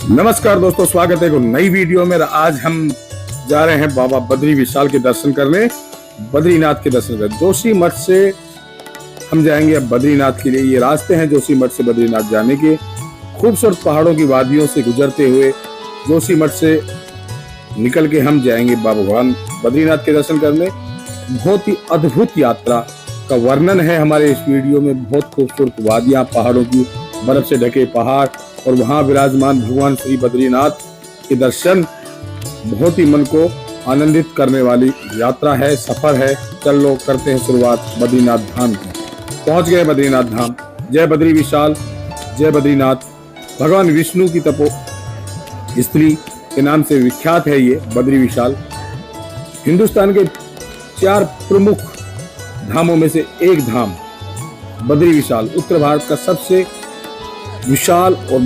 नमस्कार दोस्तों, स्वागत है एक नई वीडियो में। आज हम जा रहे हैं बाबा बद्री विशाल के दर्शन करने, बद्रीनाथ के दर्शन करने। जोशी मठ से हम जाएंगे अब बद्रीनाथ के लिए। ये रास्ते हैं जोशी मठ से बद्रीनाथ जाने के। खूबसूरत पहाड़ों की वादियों से गुजरते हुए जोशी मठ से निकल के हम जाएंगे बाबा भगवान बद्रीनाथ के दर्शन करने। बहुत ही अद्भुत यात्रा का वर्णन है हमारे इस वीडियो में। बहुत खूबसूरत वादियां, पहाड़ों की बर्फ से ढके पहाड़ और वहां विराजमान भगवान श्री बद्रीनाथ के दर्शन। बहुत ही मन को आनंदित करने वाली यात्रा है, सफर है। चलो करते हैं शुरुआत बद्रीनाथ धाम की। पहुंच गए बद्रीनाथ धाम। जय बद्री विशाल, जय बद्रीनाथ। भगवान विष्णु की तपो स्त्री के नाम से विख्यात है ये बद्री विशाल। हिंदुस्तान के 4 प्रमुख धामों में से एक धाम बद्री विशाल। उत्तर भारत का सबसे विशाल और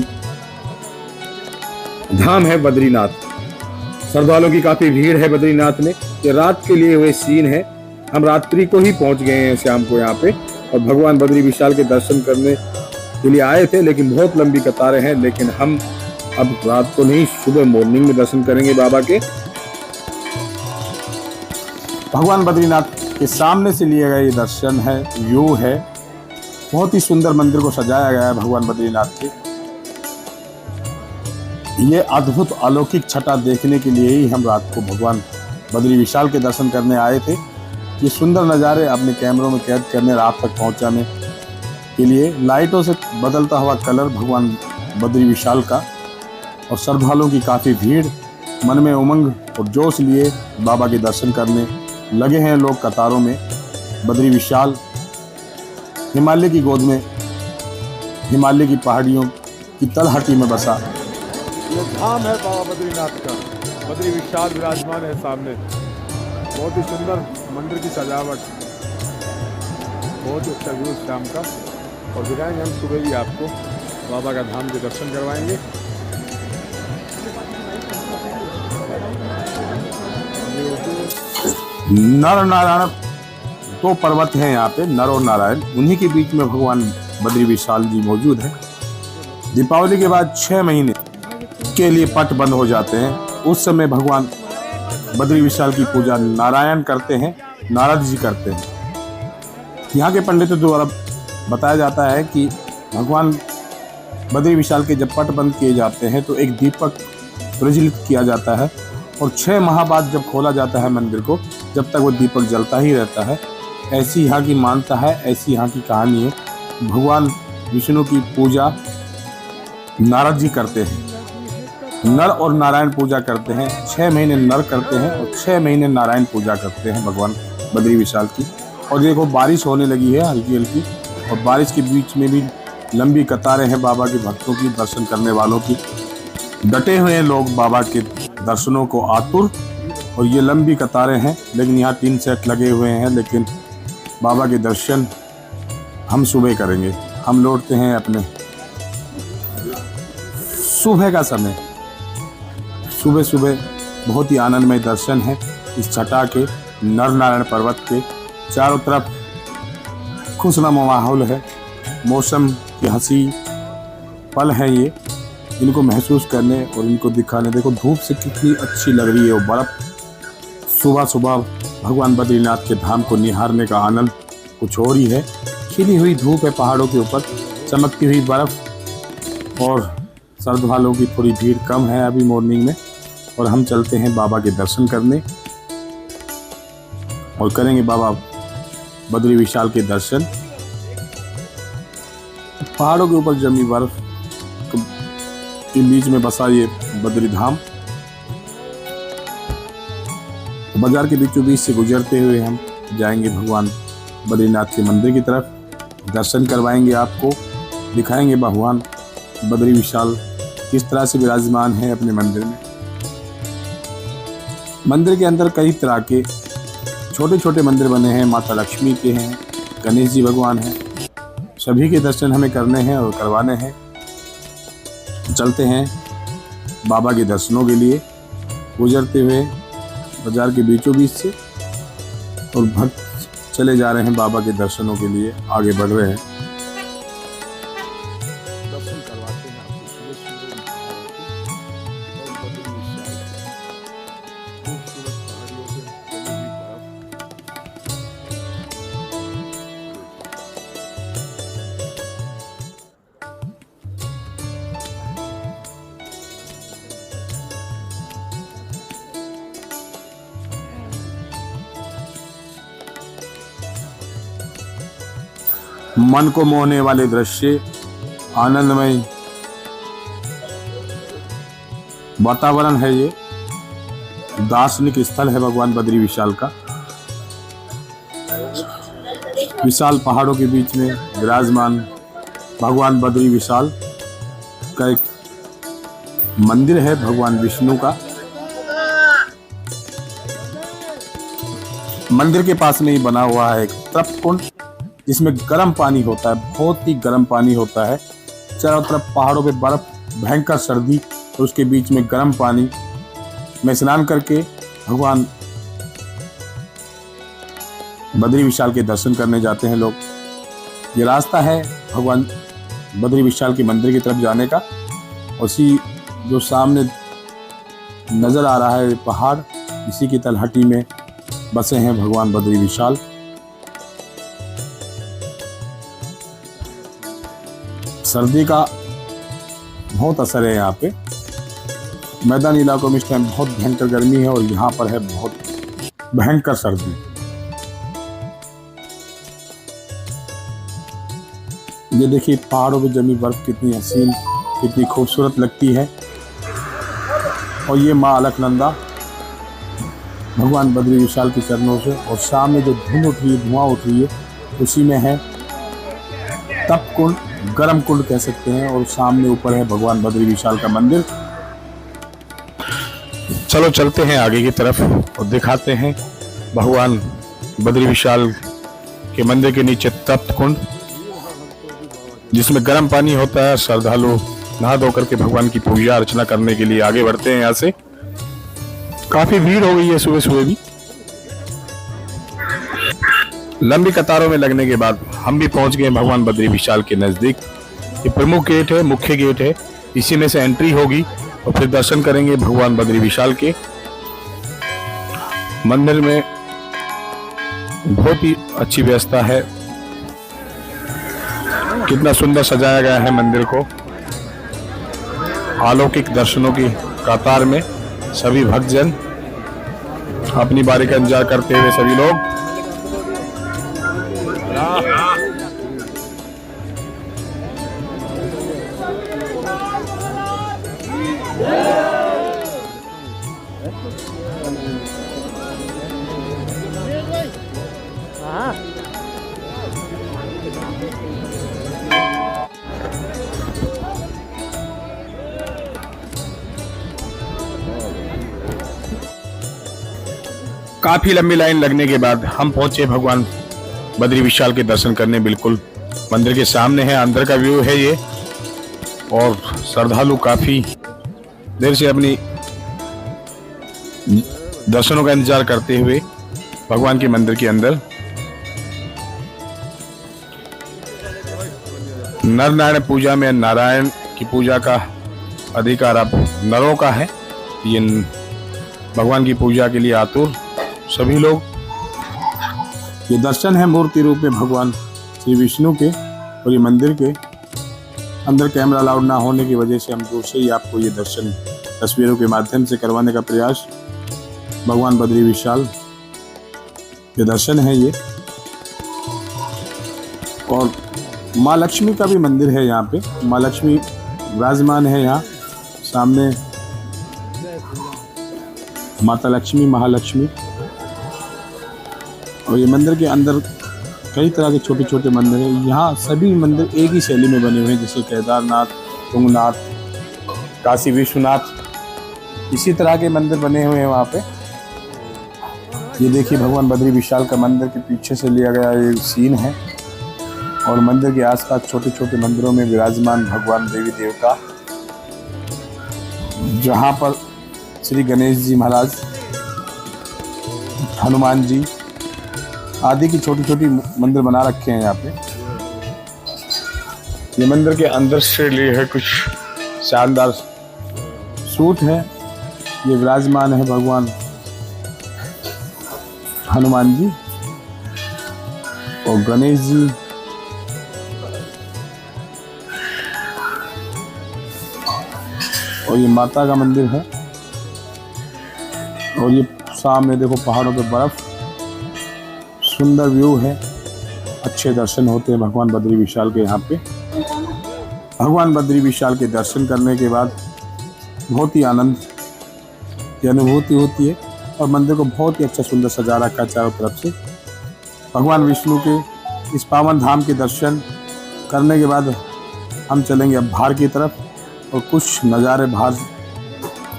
धाम है बद्रीनाथ। श्रद्धालुओं की काफी भीड़ है बद्रीनाथ में। ये रात के लिए हुए सीन है। हम रात्रि को ही पहुंच गए हैं शाम को यहाँ पे, और भगवान बद्री विशाल के दर्शन करने के लिए आए थे, लेकिन बहुत लंबी कतारें हैं। लेकिन हम अब रात को नहीं, सुबह मॉर्निंग में दर्शन करेंगे बाबा के। भगवान बद्रीनाथ के सामने से लिया गया ये दर्शन है, व्यू है। बहुत ही सुंदर मंदिर को सजाया गया है भगवान बद्रीनाथ के। ये अद्भुत अलौकिक छटा देखने के लिए ही हम रात को भगवान बद्री विशाल के दर्शन करने आए थे। ये सुंदर नज़ारे अपने कैमरों में कैद करने, रात तक पहुंचाने के लिए लाइटों से बदलता हुआ कलर भगवान बद्री विशाल का, और श्रद्धालुओं की काफ़ी भीड़। मन में उमंग और जोश लिए बाबा के दर्शन करने लगे हैं लोग कतारों में। बद्री विशाल हिमालय की गोद में, हिमालय की पहाड़ियों की तलहटी में बसा ये धाम है बाबा बद्रीनाथ का। बद्री विशाल विराजमान है सामने। बहुत ही सुंदर मंदिर की सजावट, बहुत ही अच्छा व्यू शाम का। और दिखाएंगे हम सुबह भी आपको बाबा का धाम के दर्शन करवाएंगे। नर नारायण 2 पर्वत हैं यहाँ पे, नर और नारायण। उन्हीं के बीच में भगवान बद्री विशाल जी मौजूद है। दीपावली के बाद 6 महीने के लिए पट बंद हो जाते हैं। उस समय भगवान बद्री विशाल की पूजा नारायण करते हैं, नारद जी करते हैं। यहाँ के पंडितों द्वारा बताया जाता है कि भगवान बद्री विशाल के जब पट बंद किए जाते हैं तो एक दीपक प्रज्वलित किया जाता है, और 6 माह बाद जब खोला जाता है मंदिर को, जब तक वो दीपक जलता ही रहता है। ऐसी यहाँ की मान्यता है, ऐसी यहाँ की कहानी है। भगवान विष्णु की पूजा नारद जी करते हैं। नर और नारायण पूजा करते हैं। 6 महीने नर करते हैं और 6 महीने नारायण पूजा करते हैं भगवान बद्री विशाल की। और देखो बारिश होने लगी है हल्की हल्की, और बारिश के बीच में भी लंबी कतारें हैं बाबा के भक्तों की, दर्शन करने वालों की। डटे हुए हैं लोग बाबा के दर्शनों को आतुर, और ये लंबी कतारें हैं। लेकिन यहाँ 3 सेट लगे हुए हैं। लेकिन बाबा के दर्शन हम सुबह करेंगे। हम लौटते हैं अपने सुबह का समय। सुबह सुबह बहुत ही आनंदमय दर्शन है इस छटा के, नर नारायण पर्वत के। चारों तरफ खुशनुमा माहौल है। मौसम की हंसी पल है ये, इनको महसूस करने और इनको दिखाने। देखो धूप से कितनी अच्छी लग रही है वो बर्फ। सुबह सुबह भगवान बद्रीनाथ के धाम को निहारने का आनंद कुछ और ही है। खिली हुई धूप है पहाड़ों के ऊपर, चमकती हुई बर्फ, और श्रद्धालुओं की थोड़ी भीड़ कम है अभी मॉर्निंग में। और हम चलते हैं बाबा के दर्शन करने और करेंगे बाबा बद्री विशाल के दर्शन। पहाड़ों के ऊपर जमी बर्फ के बीच में बसा ये बद्री धाम। बाजार के बीचों बीच से गुजरते हुए हम जाएंगे भगवान बद्रीनाथ के मंदिर की तरफ। दर्शन करवाएंगे आपको, दिखाएंगे भगवान बद्री विशाल किस तरह से विराजमान है अपने मंदिर में। मंदिर के अंदर कई तरह के छोटे छोटे मंदिर बने हैं। माता लक्ष्मी के हैं, गणेश जी भगवान हैं। सभी के दर्शन हमें करने हैं और करवाने हैं। चलते हैं बाबा के दर्शनों के लिए, गुजरते हुए बाजार के बीचों बीच से, और भक्त चले जा रहे हैं बाबा के दर्शनों के लिए, आगे बढ़ रहे हैं। दर्शन करवाते हैं आपको सुबह सुबह। मन को मोहने वाले दृश्य, आनंदमय वातावरण है ये। दार्शनिक स्थल है भगवान बद्री विशाल का। विशाल पहाड़ों के बीच में विराजमान भगवान बद्री विशाल का एक मंदिर है भगवान विष्णु का। मंदिर के पास में ही बना हुआ है एक तप कुंड, जिसमें गर्म पानी होता है, बहुत ही गर्म पानी होता है। चारों तरफ पहाड़ों पे बर्फ, भयंकर सर्दी, और उसके बीच में गर्म पानी में स्नान करके भगवान बद्री विशाल के दर्शन करने जाते हैं लोग। ये रास्ता है भगवान बद्री विशाल के मंदिर की तरफ जाने का। उसी जो सामने नजर आ रहा है पहाड़, इसी की तलहटी में बसे हैं भगवान बद्री विशाल। सर्दी का बहुत असर है यहाँ पे। मैदानी इलाकों में इस टाइम बहुत भयंकर गर्मी है, और यहाँ पर है बहुत भयंकर सर्दी। ये देखिए पहाड़ों पे जमी बर्फ कितनी हसीन, कितनी खूबसूरत लगती है। और ये माँ अलकनंदा भगवान बद्री विशाल के चरणों से, और सामने जो धुंध उठ रही है, धुआं उठ रही है, उसी में है तप कुंड, गर्म कुंड कह सकते हैं। और सामने ऊपर है भगवान बद्री विशाल का मंदिर। चलो चलते हैं आगे की तरफ और दिखाते हैं भगवान बद्री विशाल के मंदिर के नीचे तप्त कुंड, जिसमें गर्म पानी होता है। श्रद्धालु नहा धो करके भगवान की पूजा अर्चना करने के लिए आगे बढ़ते हैं। यहाँ से काफी भीड़ हो गई है सुबह सुबह भी। लंबी कतारों में लगने के बाद हम भी पहुंच गए भगवान बद्री विशाल के नजदीक। ये प्रमुख गेट है, मुख्य गेट है, इसी में से एंट्री होगी और फिर दर्शन करेंगे भगवान बद्री विशाल के। मंदिर में बहुत ही अच्छी व्यवस्था है, कितना सुंदर सजाया गया है मंदिर को। अलौकिक दर्शनों की कतार में सभी भक्तजन अपनी बारी का इंतजार करते हुए सभी लोग काफी लंबी लाइन लगने के बाद हम पहुंचे भगवान बद्री विशाल के दर्शन करने। बिल्कुल मंदिर के सामने है, अंदर का व्यू है ये। और श्रद्धालु काफी देर से अपनी दर्शनों का इंतजार करते हुए भगवान के मंदिर के अंदर। नर नारायण पूजा में नारायण की पूजा का अधिकार अब नरों का है। ये भगवान की पूजा के लिए आतुर सभी लोग। ये दर्शन है मूर्ति रूप में भगवान श्री विष्णु के। और ये मंदिर के अंदर कैमरा अलाउड ना होने की वजह से हम दूर से ही आपको ये दर्शन तस्वीरों के माध्यम से करवाने का प्रयास। भगवान बद्री विशाल के दर्शन है ये। और माँ लक्ष्मी का भी मंदिर है यहाँ पे। माँ लक्ष्मी विराजमान है यहाँ सामने, माता लक्ष्मी, महालक्ष्मी। और ये मंदिर के अंदर कई तरह के छोटे छोटे मंदिर हैं। यहाँ सभी मंदिर एक ही शैली में बने हुए हैं, जैसे केदारनाथ, तुंगनाथ, काशी विश्वनाथ, इसी तरह के मंदिर बने हुए हैं वहाँ पे। ये देखिए भगवान बद्री विशाल का मंदिर के पीछे से लिया गया ये सीन है। और मंदिर के आसपास छोटे छोटे मंदिरों में विराजमान भगवान देवी देवता, जहाँ पर श्री गणेश जी महाराज, हनुमान जी आदि की छोटी छोटी मंदिर बना रखे हैं यहाँ पे। ये मंदिर के अंदर से लिए है कुछ शानदार सूट है। ये विराजमान है भगवान हनुमान जी और गणेश जी। और ये माता का मंदिर है। और ये सामने देखो पहाड़ों पे बर्फ, सुंदर व्यू है। अच्छे दर्शन होते हैं भगवान बद्री विशाल के यहाँ पे। भगवान बद्री विशाल के दर्शन करने के बाद बहुत ही आनंद की अनुभूति होती है और मंदिर को बहुत ही अच्छा सुंदर सजा रखा है चारों तरफ से। भगवान विष्णु के इस पावन धाम के दर्शन करने के बाद हम चलेंगे अब बाहर की तरफ और कुछ नज़ारे बाहर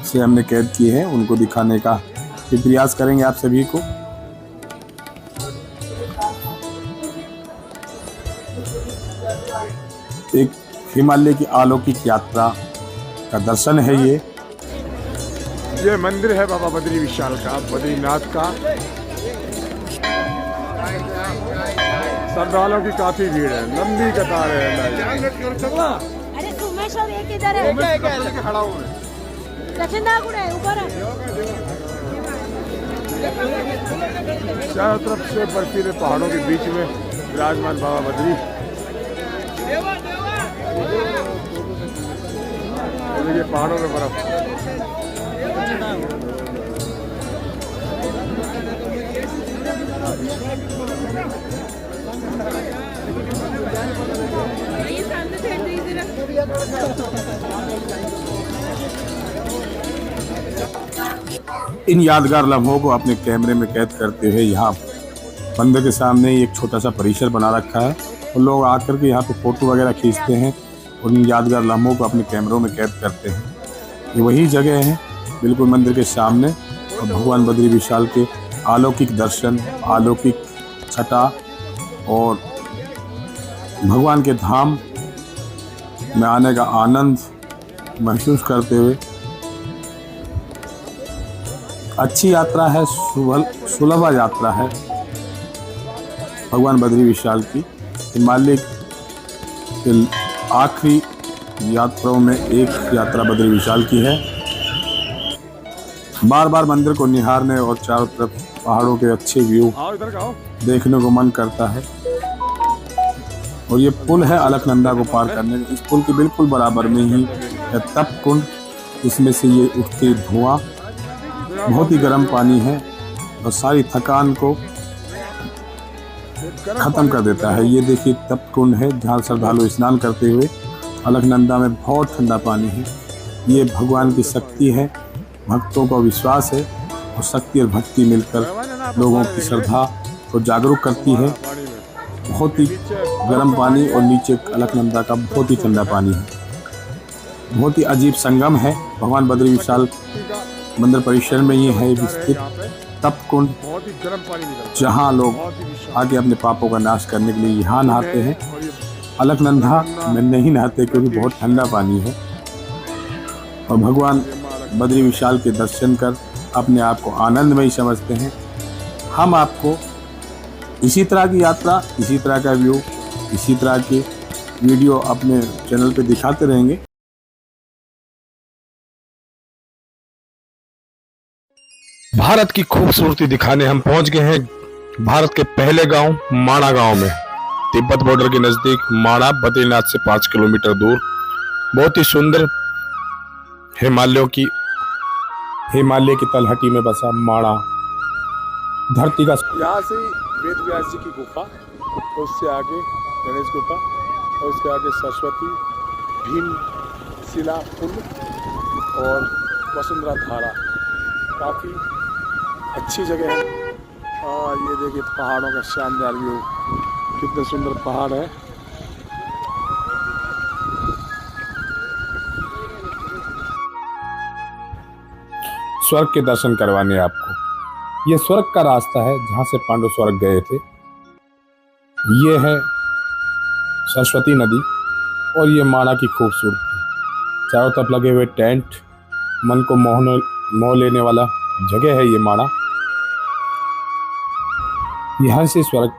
से हमने कैद किए हैं उनको दिखाने का भी प्रयास करेंगे आप सभी को। एक हिमालय की अलौकिक यात्रा का दर्शन है ये मंदिर है बाबा बद्री विशाल का, बद्रीनाथ का। श्रद्धालुओं की काफी भीड़ है, लंबी कतार है। अरे सुमेश और एक इधर है, खड़ा हूँ मैं। सचिन दा कुठे आहे? ऊपर आहे। चारों तरफ से बर्फीले पहाड़ों के बीच में विराजमान बाबा बद्री। ये पहाड़ों में बर्फ। इन यादगार लम्हों को अपने कैमरे में कैद करते हुए यहाँ मंदिर के सामने ही एक छोटा सा परिसर बना रखा है और लोग आकर के यहाँ पे फोटो वगैरह खींचते हैं और इन यादगार लम्हों को अपने कैमरों में कैद करते हैं। ये वही जगह है बिल्कुल मंदिर के सामने और भगवान बद्री विशाल के अलौकिक दर्शन, अलौकिक छटा और भगवान के धाम में आने का आनंद महसूस करते हुए अच्छी यात्रा है, सुलभ यात्रा है भगवान बद्री विशाल की। हिमालय के आखिरी यात्राओं में एक यात्रा बद्री विशाल की है। बार बार मंदिर को निहारने और चारों तरफ पहाड़ों के अच्छे व्यू देखने को मन करता है। और ये पुल है अलकनंदा को पार करने का। इस पुल के बिल्कुल बराबर में ही है तप कुंड, इसमें से ये उठते धुआं बहुत ही गर्म पानी है और सारी थकान को खत्म कर देता है। ये देखिए तप कुंड है जहाँ श्रद्धालु स्नान करते हुए। अलकनंदा में बहुत ठंडा पानी है। ये भगवान की शक्ति है, भक्तों का विश्वास है और शक्ति और भक्ति मिलकर लोगों की श्रद्धा को जागरूक करती है। बहुत ही गर्म पानी और नीचे अलकनंदा का बहुत ही ठंडा पानी है। बहुत ही अजीब संगम है। भगवान बद्री विशाल मंदिर परिसर में ये है स्थित तप कुंड, जहाँ लोग आगे अपने पापों का नाश करने के लिए यहाँ नहाते हैं। अलकनंदा में नहीं नहाते क्योंकि बहुत ठंडा पानी है और भगवान बद्री विशाल के दर्शन कर अपने आप को आनंदमयी समझते हैं। हम आपको इसी तरह की यात्रा, इसी तरह का व्यू, इसी तरह की वीडियो अपने चैनल पे दिखाते रहेंगे। भारत की खूबसूरती दिखाने हम पहुंच गए हैं भारत के पहले गांव माणा गांव में। तिब्बत बॉर्डर के नजदीक माणा बद्रीनाथ से 5 किलोमीटर दूर बहुत ही सुंदर हिमालय की तलहटी में बसा माणा धरती का। यहाँ से वेद व्यास जी की गुफा, उससे आगे गणेश गुफा और उसके आगे सरस्वती, भीम शिला पुल और वसुंधरा धारा। काफ़ी अच्छी जगह है। ये देखिए पहाड़ों का शानदार व्यू, कितने सुंदर पहाड़ है। स्वर्ग के दर्शन करवाने आपको। यह स्वर्ग का रास्ता है जहां से पांडव स्वर्ग गए थे। ये है सरस्वती नदी और ये माणा की खूबसूरती। चारों तरफ लगे हुए टेंट, मन को मोह लेने वाला जगह है ये माणा। यहाँ से स्वर्ग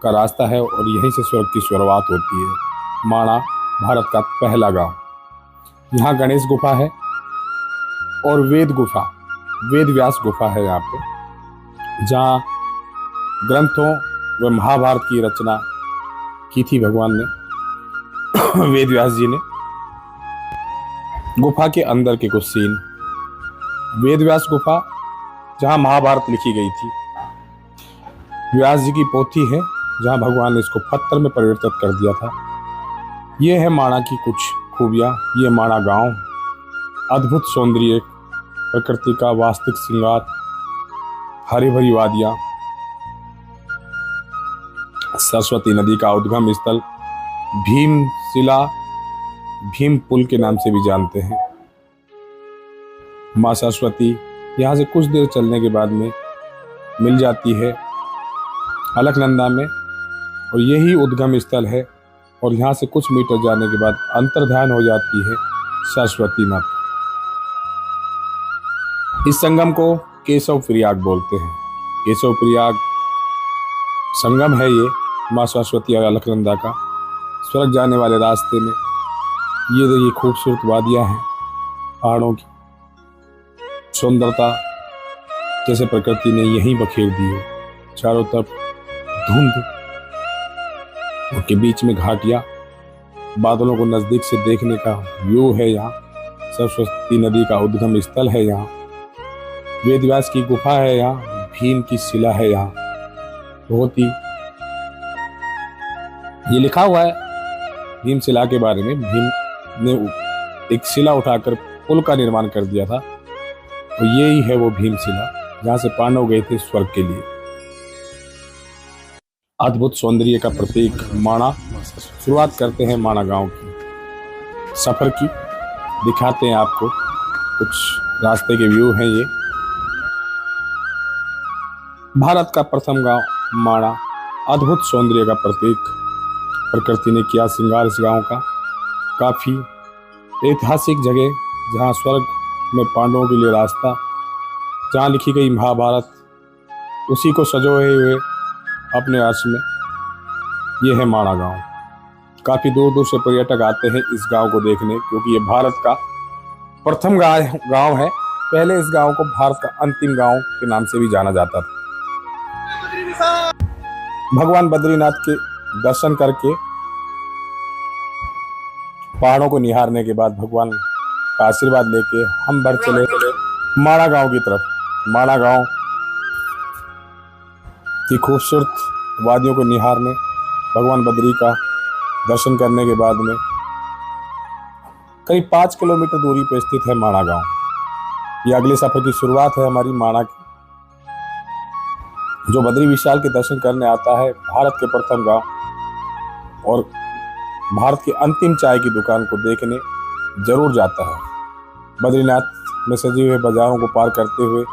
का रास्ता है और यहीं से स्वर्ग की शुरुआत होती है। माणा भारत का पहला गांव। यहाँ गणेश गुफा है और वेद व्यास गुफा है यहाँ पे, जहाँ ग्रंथों व महाभारत की रचना की थी भगवान ने, वेद व्यास जी ने। गुफा के अंदर के कुछ सीन। वेद व्यास गुफा जहाँ महाभारत लिखी गई थी। व्यास जी की पोथी है जहाँ भगवान ने इसको पत्थर में परिवर्तित कर दिया था। ये है माणा की कुछ खूबियाँ। ये माणा गांव, अद्भुत सौंदर्य, प्रकृति का वास्तविक श्रृंगार, हरी भरी वादियाँ, सरस्वती नदी का उद्गम स्थल, भीमशिला, भीम पुल के नाम से भी जानते हैं। माँ सरस्वती यहाँ से कुछ देर चलने के बाद में मिल जाती है अलकनंदा में, और यही उद्गम स्थल है। और यहाँ से कुछ मीटर जाने के बाद अंतर्ध्यान हो जाती है सरस्वती माता। इस संगम को केशव प्रयाग बोलते हैं। केशव प्रयाग संगम है ये माँ सरस्वती और अलकनंदा का। स्वर्ग जाने वाले रास्ते में ये देखिए खूबसूरत वादियाँ हैं, पहाड़ों की सुंदरता जैसे प्रकृति ने यहीं बखेर दी हो। चारों तरफ धुंध, उनके बीच में घाटियां, बादलों को नजदीक से देखने का व्यू है। यहाँ सरस्वती नदी का उद्गम स्थल है। यहाँ वेदव्यास की गुफा है। यहाँ भीम की शिला है। यहाँ बहुत ही ये लिखा हुआ है भीम शिला के बारे में। भीम ने एक शिला उठाकर पुल का निर्माण कर दिया था, और यही है वो भीम शिला जहाँ से पांडव गए थे स्वर्ग के लिए। अद्भुत सौंदर्य का प्रतीक माणा। शुरुआत करते हैं माणा गांव की सफर की। दिखाते हैं आपको कुछ रास्ते के व्यू हैं। ये भारत का प्रथम गांव माणा, अद्भुत सौंदर्य का प्रतीक। प्रकृति ने किया श्रृंगार इस गांव का। काफी ऐतिहासिक जगह, जहां स्वर्ग में पांडवों के लिए रास्ता, जहां लिखी गई महाभारत, उसी को सजोए हुए अपने अर्श में ये है माणा गांव। काफ़ी दूर दूर से पर्यटक आते हैं इस गांव को देखने, क्योंकि ये भारत का प्रथम गांव है। पहले इस गांव को भारत का अंतिम गांव के नाम से भी जाना जाता था। भगवान बद्रीनाथ के दर्शन करके पहाड़ों को निहारने के बाद भगवान का आशीर्वाद लेके हम बढ़ चले माणा गांव की तरफ। माणा गांव की खूबसूरत वादियों को निहारने, भगवान बद्री का दर्शन करने के बाद में करीब 5 किलोमीटर दूरी पर स्थित है माणा गांव। ये अगले सफर की शुरुआत है हमारी माणा की। जो बद्री विशाल के दर्शन करने आता है, भारत के प्रथम गांव और भारत की अंतिम चाय की दुकान को देखने जरूर जाता है। बद्रीनाथ में सजे हुए बाजारों को पार करते हुए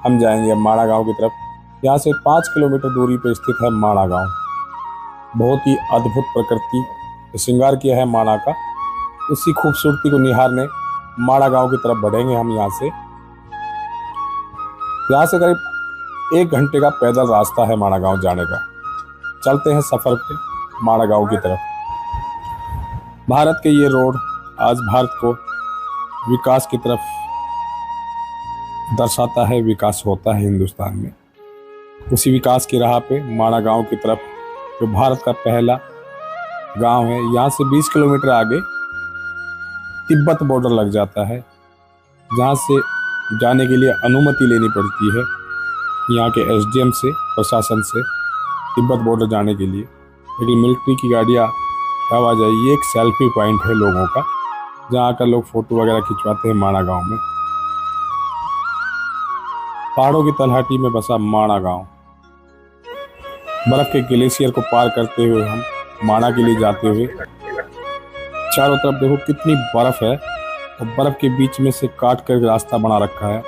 हम जाएंगे अब माणा गांव की तरफ। यहाँ से 5 किलोमीटर दूरी पर स्थित है माणा गांव। बहुत ही अद्भुत प्रकृति श्रृंगार किया है माणा का। उसी खूबसूरती को निहारने माणा गांव की तरफ बढ़ेंगे हम। यहाँ से करीब 1 घंटे का पैदल रास्ता है माणा गांव जाने का। चलते हैं सफर पे माणा गांव की तरफ। भारत के ये रोड आज भारत को विकास की तरफ दर्शाता है। विकास होता है हिंदुस्तान में। उसी विकास की राह पे माणा गांव की तरफ, जो भारत का पहला गांव है, यहाँ से 20 किलोमीटर आगे तिब्बत बॉर्डर लग जाता है, जहाँ से जाने के लिए अनुमति लेनी पड़ती है यहाँ के एसडीएम से, प्रशासन से, तिब्बत बॉर्डर जाने के लिए। लेकिन मिलिट्री की गाड़ियाँ आवाजाही, ये एक सेल्फी पॉइंट है लोगों का, जहाँ आकर लोग फोटो वगैरह खिंचवाते हैं माणा गांव में। पहाड़ों की तलहटी में बसा माणा गांव। बर्फ के ग्लेशियर को पार करते हुए हम माणा के लिए जाते हुए, चारों तरफ देखो कितनी बर्फ है, और बर्फ के बीच में से काट कर रास्ता बना रखा है।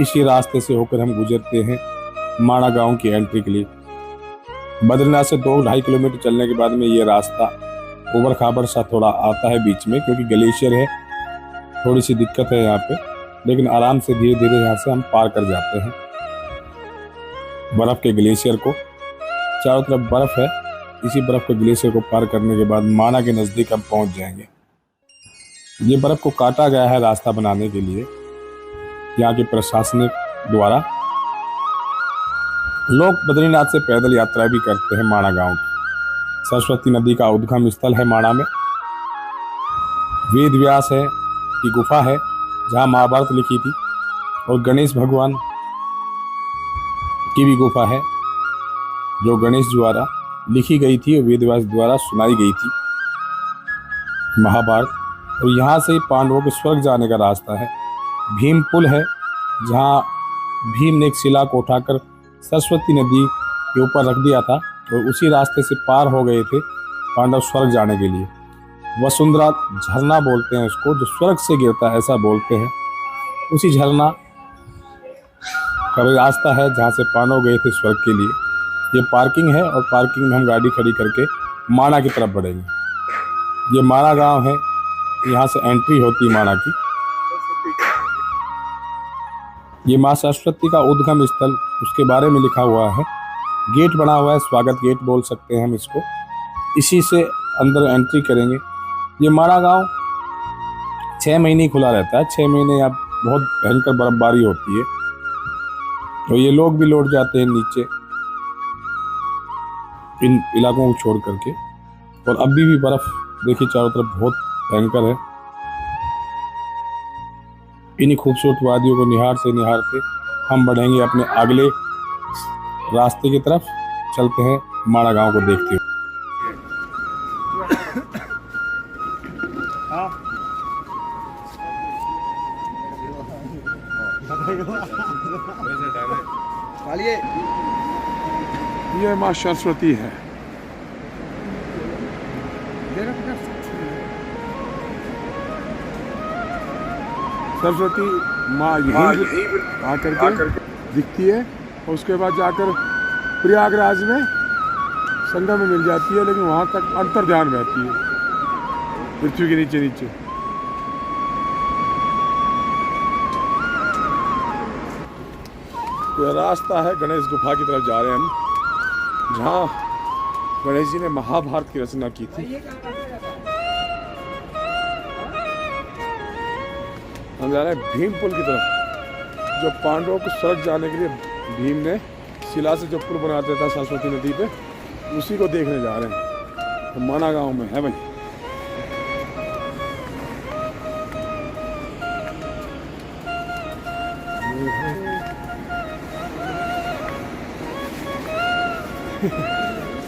इसी रास्ते से होकर हम गुजरते हैं माणा गांव की एंट्री के लिए। बद्रीनाथ से 2-2.5 किलोमीटर चलने के बाद में ये रास्ता उबड़ खाबड़ सा थोड़ा आता है बीच में, क्योंकि ग्लेशियर है, थोड़ी सी दिक्कत है यहाँ पे। लेकिन आराम से धीरे धीरे यहाँ से हम पार कर जाते हैं बर्फ के ग्लेशियर को। चारों तरफ बर्फ है। इसी बर्फ के ग्लेशियर को पार करने के बाद माणा के नज़दीक हम पहुँच जाएंगे। ये बर्फ को काटा गया है रास्ता बनाने के लिए यहाँ के प्रशासनिक द्वारा। लोग बद्रीनाथ से पैदल यात्रा भी करते हैं माणा गांव की। सरस्वती नदी का उद्गम स्थल है माणा में। वेद व्यास है की गुफा है जहाँ महाभारत लिखी थी, और गणेश भगवान की भी गुफा है, जो गणेश द्वारा लिखी गई थी और वेदव्यास द्वारा सुनाई गई थी, महाभारत। और यहाँ से ही पांडवों के स्वर्ग जाने का रास्ता है। भीम पुल है, जहाँ भीम ने एक शिला को उठाकर सरस्वती नदी के ऊपर रख दिया था और उसी रास्ते से पार हो गए थे पांडव स्वर्ग जाने के लिए। वसुंधरा झरना बोलते हैं उसको, जो स्वर्ग से गिरता है ऐसा बोलते हैं। उसी झरना का रास्ता है जहाँ से पांडव गए थे स्वर्ग के लिए। ये पार्किंग है और पार्किंग में हम गाड़ी खड़ी करके माणा की तरफ बढ़ेंगे। ये माणा गांव है, यहाँ से एंट्री होती है माणा की। ये माँ सरस्वती का उद्गम स्थल, उसके बारे में लिखा हुआ है। गेट बना हुआ है, स्वागत गेट बोल सकते हैं हम इसको। इसी से अंदर एंट्री करेंगे। ये माणा गांव 6 महीने खुला रहता है। 6 महीने यहाँ बहुत भयंकर बर्फबारी होती है, तो ये लोग भी लौट जाते हैं नीचे इन इलाकों को छोड़ करके। और अभी भी बर्फ देखिए चारों तरफ बहुत भयंकर है। इन्हीं खूबसूरत वादियों को निहारते हम बढ़ेंगे अपने अगले रास्ते की तरफ। चलते हैं माणा गांव को देखते हुए। ये माँ सरस्वती है। सरस्वती माँ यहीं आकर के दिखती है और उसके बाद जाकर प्रयागराज में संगम में मिल जाती है, लेकिन वहाँ तक अंतर ध्यान रहती है पृथ्वी के नीचे नीचे। यह रास्ता है गणेश गुफा की तरफ जा रहे हैं हम, जहाँ गणेश जी ने महाभारत की रचना की थी। हम जा रहे हैं भीम पुल की तरफ, जो पांडवों को स्वर्ग जाने के लिए भीम ने शिला से जो पुल बनाते था सरस्वती नदी पे, उसी को देखने जा रहे हैं। तो माणा गांव में है भाई।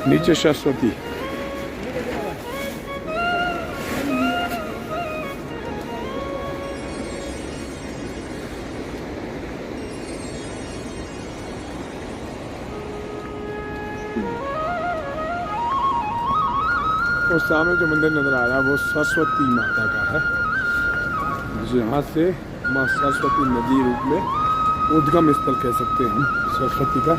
नीचे सरस्वती। और सामने जो मंदिर नजर आ रहा है वो सरस्वती माता का है, जहाँ से माँ सरस्वती नदी रूप में उद्गम स्थल कह सकते हैं हम सरस्वती का।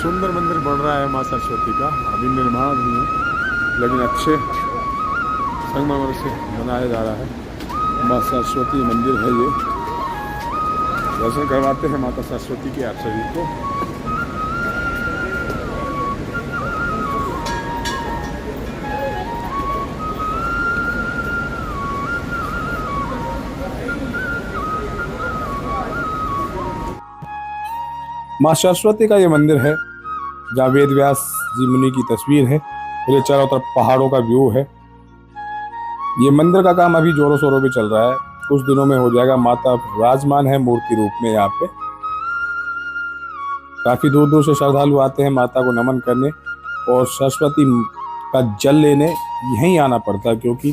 सुंदर मंदिर बन रहा है माँ सरस्वती का, अभी निर्माण नहीं है लेकिन अच्छे संगमरमर से बनाया जा रहा है। माँ सरस्वती मंदिर है ये। दर्शन करवाते हैं माता सरस्वती के आप सभी को। माँ सरस्वती का ये मंदिर है, जहाँ वेदव्यास जी मुनि की तस्वीर है और ये चारों तरफ पहाड़ों का व्यू है। ये मंदिर का काम अभी जोरों शोरों पे चल रहा है, कुछ दिनों में हो जाएगा। माता विराजमान है मूर्ति रूप में यहाँ पे। काफी दूर दूर से श्रद्धालु आते हैं माता को नमन करने, और सरस्वती का जल लेने यहीं आना पड़ता है, क्योंकि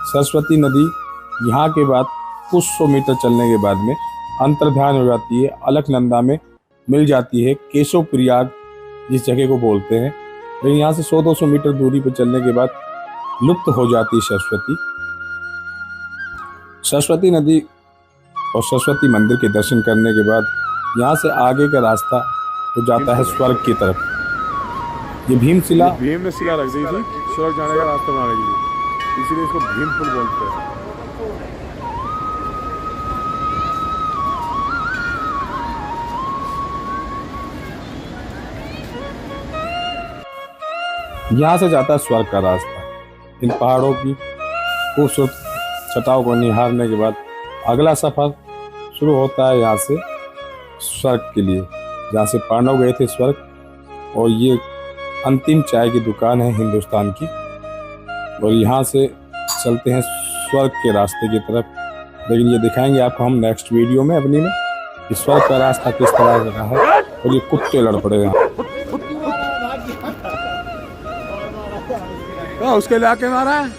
सरस्वती नदी यहाँ के बाद कुछ 100 मीटर चलने के बाद में अंतर्ध्यान हो जाती है, अलकनंदा में मिल जाती है। केशव प्रयाग जिस जगह को बोलते हैं, लेकिन यहाँ से 100-200 मीटर दूरी पर चलने के बाद लुप्त हो जाती है सरस्वती। सरस्वती नदी और सरस्वती मंदिर के दर्शन करने के बाद यहाँ से आगे का रास्ता तो जाता है स्वर्ग की तरफ। ये भीम ने शिला रख दी थी स्वर्ग जाने का रास्ता बनाने के लिए। इसीलिए इसको भीम पुल बोलते हैं। यहाँ से जाता है स्वर्ग का रास्ता। इन पहाड़ों की खूबसूरत छटाओं को निहारने के बाद अगला सफर शुरू होता है यहाँ से स्वर्ग के लिए, जहाँ से पांडव गए थे स्वर्ग। और ये अंतिम चाय की दुकान है हिंदुस्तान की, और यहाँ से चलते हैं स्वर्ग के रास्ते की तरफ। लेकिन ये दिखाएंगे आपको हम नेक्स्ट वीडियो में अपनी में कि स्वर्ग का रास्ता किस तरह का है। और ये कुत्ते लड़ पड़े यहाँ। उसके लिए आके मारा है।